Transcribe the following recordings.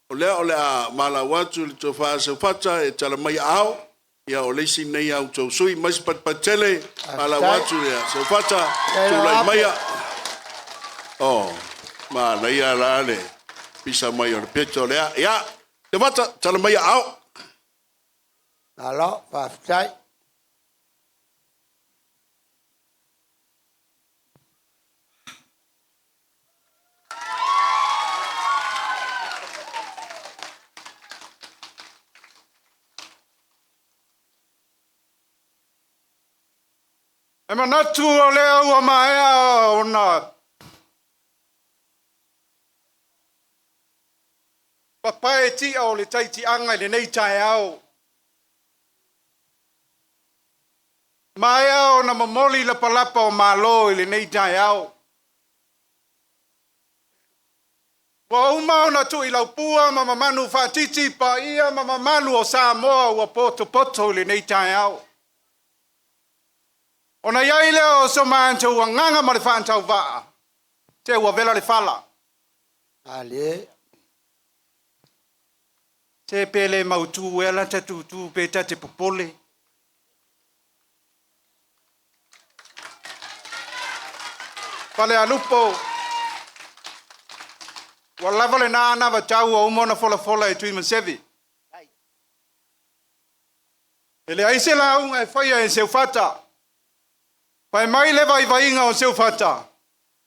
ole a mala watu le tofa Seufata e tala mai ao ia o leisi nei au tau sui mais patele mala watu ia Seufata tulai mai ma la ia la le pisa mai o peto le ia Seufata tala mai ao alo pastai E manatu o lea ua maea o na papae tia o le taiti anga le nei tae au. Maea o na mamoli la palapa o malo le nei tae au. Wa umau na tu i laupua ma mamanu whaatiti pa ia ma mamanu o Samoa ua poto le nei tae au. Ona iai leo so maantou ua nganga ma le whaantau waa. Te ua vela le whala. ale Te pele mautu ela te tutu pe te popole. Falealupo. Wa lava le nana wa tau o umona fola e tui mansevi. Ele aise la unga e whaia e Seufata. Pai mai lewa i wainga o Seufata.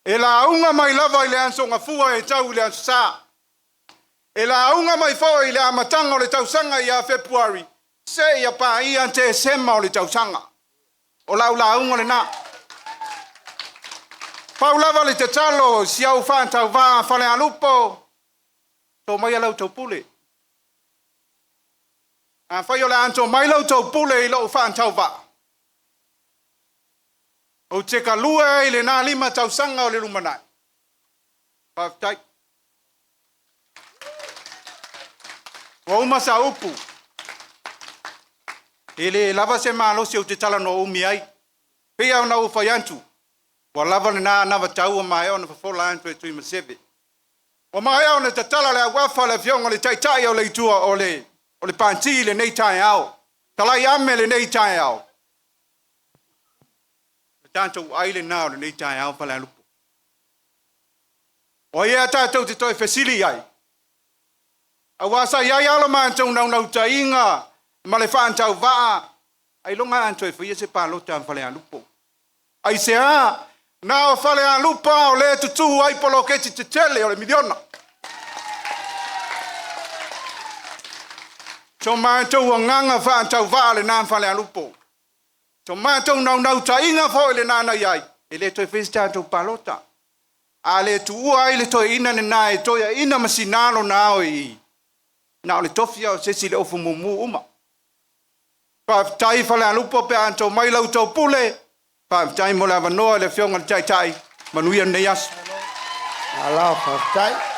E la unga mai lava i le anso ngā fua e tau le anso saa. E la unga mai fo i le amatanga o le tausanga i a Februari. Se ia pa i ante sema o le tausanga. O lau la unga le na. Pau lava le te talo si au Sui Tauva Falealupo. Tō mai alau tau pule. A whai o le anto mai lau tau pule i lau Sui Tauva. O te ka lua i le nā lima tausanga o le lumanai. Paftai. Wa umasa upu. Ele lava se malosi o te tala no umi ai. Pea o na ufa yantu. Wa lava le nā nawa tau o mai o na fafola antu e tui masebe. Wa mai o na te tala le awafa le fionga le taitai o le itua o le panti le nei tai au. Talai ame le nei tai au. Tanto aile nao le nei tai au Falealupo. O ia tātou te toi fesili ai. A wasa iai ala mātou nau tainga ma le whaantau waa. Ai longa anto e whaia se pālota am Falealupo. Ai se nao Falealupo o le tutu ai polo keti te tele o le miliona. So mātou o nganga whaantau waa le nā Falealupo. So mātou nau tainga fo le nana iai. E le toi whesi tātou pālota. A le tuua ai le toi ina ne nā e toi ina masinalo nao i. Na o le tofia o sesi le ofu mumu uma. Paftai Falealupo pe anto mai lau tau pule. Paftai mo le avanoa le fionga le taitai. Manuia nei asu. alo pastai